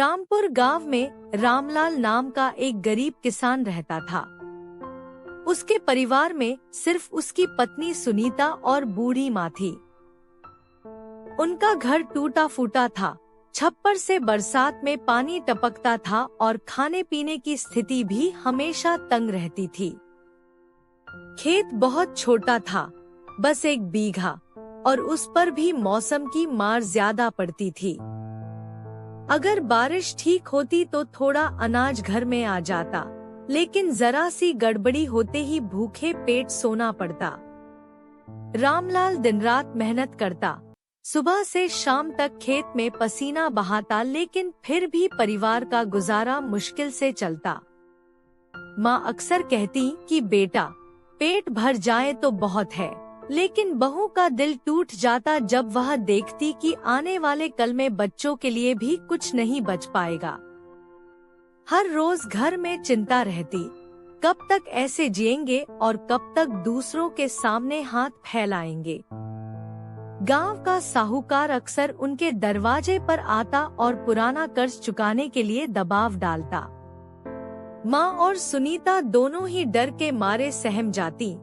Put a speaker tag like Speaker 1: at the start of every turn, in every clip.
Speaker 1: रामपुर गांव में रामलाल नाम का एक गरीब किसान रहता था। उसके परिवार में सिर्फ उसकी पत्नी सुनीता और बूढ़ी माँ थी। उनका घर टूटा फूटा था, छप्पर से बरसात में पानी टपकता था और खाने पीने की स्थिति भी हमेशा तंग रहती थी। खेत बहुत छोटा था, बस 1 बीघा, और उस पर भी मौसम की मार ज्यादा पड़ती थी। अगर बारिश ठीक होती तो थोड़ा अनाज घर में आ जाता, लेकिन जरा सी गड़बड़ी होते ही भूखे पेट सोना पड़ता। रामलाल दिन रात मेहनत करता, सुबह से शाम तक खेत में पसीना बहाता, लेकिन फिर भी परिवार का गुजारा मुश्किल से चलता। माँ अक्सर कहती कि बेटा, पेट भर जाए तो बहुत है, लेकिन बहू का दिल टूट जाता जब वह देखती कि आने वाले कल में बच्चों के लिए भी कुछ नहीं बच पाएगा। हर रोज घर में चिंता रहती, कब तक ऐसे जिएंगे और कब तक दूसरों के सामने हाथ फैलाएंगे। गांव का साहूकार अक्सर उनके दरवाजे पर आता और पुराना कर्ज चुकाने के लिए दबाव डालता। माँ और सुनीता दोनों ही डर के मारे सहम जाती,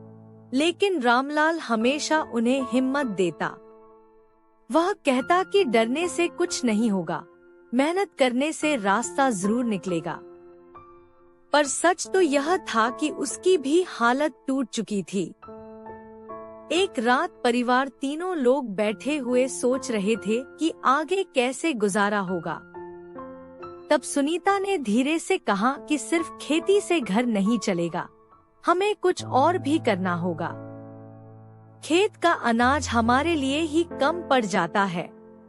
Speaker 1: लेकिन रामलाल हमेशा उन्हें हिम्मत देता। वह कहता कि डरने से कुछ नहीं होगा, मेहनत करने से रास्ता जरूर निकलेगा। पर सच तो यह था कि उसकी भी हालत टूट चुकी थी। एक रात परिवार तीनों लोग बैठे हुए सोच रहे थे कि आगे कैसे गुजारा होगा। तब सुनीता ने धीरे से कहा कि सिर्फ खेती से घर नहीं चलेगा, हमें कुछ और भी करना होगा। खेत का अनाज हमारे लिए ही कम पड़ जाता है,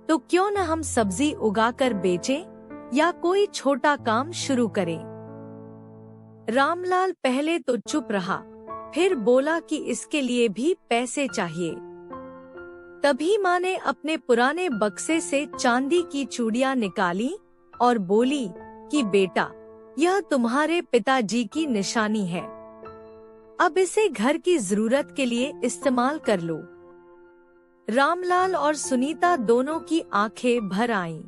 Speaker 1: तो क्यों न हम सब्जी उगाकर बेचें या कोई छोटा काम शुरू करें। रामलाल पहले तो चुप रहा, फिर बोला कि इसके लिए भी पैसे चाहिए। तभी माँ ने अपने पुराने बक्से से चांदी की चूड़ियाँ निकाली और बोली कि बेटा, यह तुम्हारे पिताजी की निशानी है, अब इसे घर की जरूरत के लिए इस्तेमाल कर लो। रामलाल और सुनीता दोनों की आंखें भर आईं।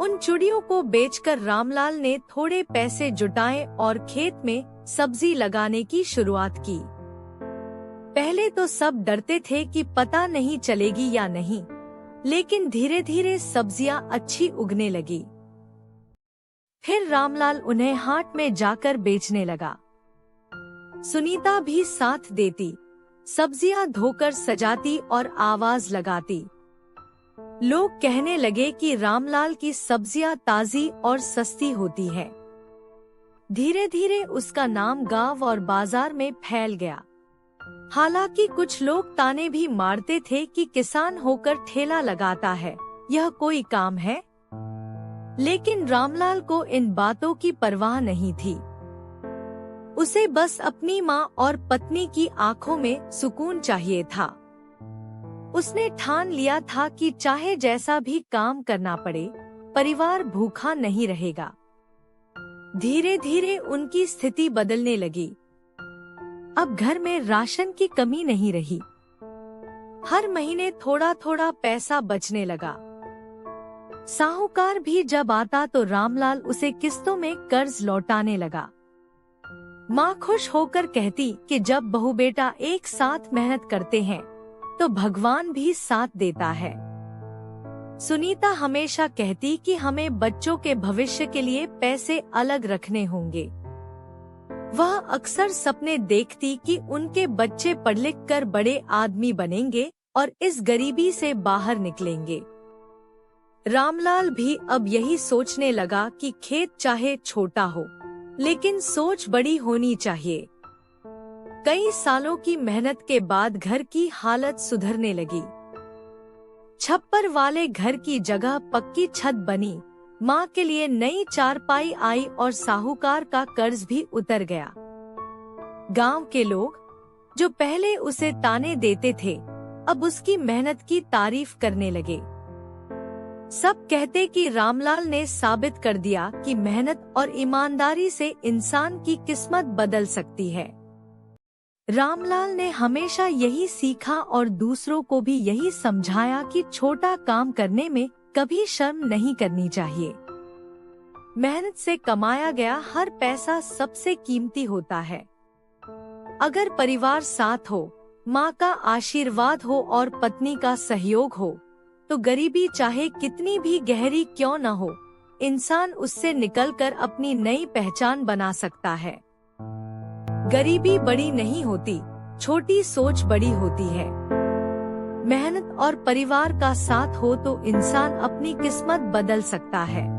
Speaker 1: उन चूड़ियों को बेचकर रामलाल ने थोड़े पैसे जुटाए और खेत में सब्जी लगाने की शुरुआत की। पहले तो सब डरते थे कि पता नहीं चलेगी या नहीं, लेकिन धीरे धीरे सब्जियां अच्छी उगने लगी। फिर रामलाल उन्हें हाट में जाकर बेचने लगा। सुनीता भी साथ देती, सब्जियां धोकर सजाती और आवाज लगाती। लोग कहने लगे कि रामलाल की सब्जियां ताजी और सस्ती होती है। धीरे धीरे उसका नाम गांव और बाजार में फैल गया। हालांकि कुछ लोग ताने भी मारते थे कि किसान होकर ठेला लगाता है, यह कोई काम है। लेकिन रामलाल को इन बातों की परवाह नहीं थी। उसे बस अपनी माँ और पत्नी की आंखों में सुकून चाहिए था। उसने ठान लिया था कि चाहे जैसा भी काम करना पड़े, परिवार भूखा नहीं रहेगा। धीरे धीरे उनकी स्थिति बदलने लगी। अब घर में राशन की कमी नहीं रही। हर महीने थोड़ा थोड़ा पैसा बचने लगा। साहूकार भी जब आता तो रामलाल उसे किस्तों में कर्ज लौटाने लगा। माँ खुश होकर कहती कि जब बहू बेटा एक साथ मेहनत करते हैं तो भगवान भी साथ देता है। सुनीता हमेशा कहती कि हमें बच्चों के भविष्य के लिए पैसे अलग रखने होंगे। वह अक्सर सपने देखती कि उनके बच्चे पढ़ लिख कर बड़े आदमी बनेंगे और इस गरीबी से बाहर निकलेंगे। रामलाल भी अब यही सोचने लगा कि खेत चाहे छोटा हो, लेकिन सोच बड़ी होनी चाहिए। कई सालों की मेहनत के बाद घर की हालत सुधरने लगी। छप्पर वाले घर की जगह पक्की छत बनी, माँ के लिए नई चारपाई आई और साहूकार का कर्ज भी उतर गया। गांव के लोग, जो पहले उसे ताने देते थे, अब उसकी मेहनत की तारीफ करने लगे। सब कहते कि रामलाल ने साबित कर दिया कि मेहनत और ईमानदारी से इंसान की किस्मत बदल सकती है। रामलाल ने हमेशा यही सीखा और दूसरों को भी यही समझाया कि छोटा काम करने में कभी शर्म नहीं करनी चाहिए। मेहनत से कमाया गया हर पैसा सबसे कीमती होता है। अगर परिवार साथ हो, माँ का आशीर्वाद हो और पत्नी का सहयोग हो, तो गरीबी चाहे कितनी भी गहरी क्यों न हो, इंसान उससे निकलकर अपनी नई पहचान बना सकता है। गरीबी बड़ी नहीं होती, छोटी सोच बड़ी होती है। मेहनत और परिवार का साथ हो तो इंसान अपनी किस्मत बदल सकता है।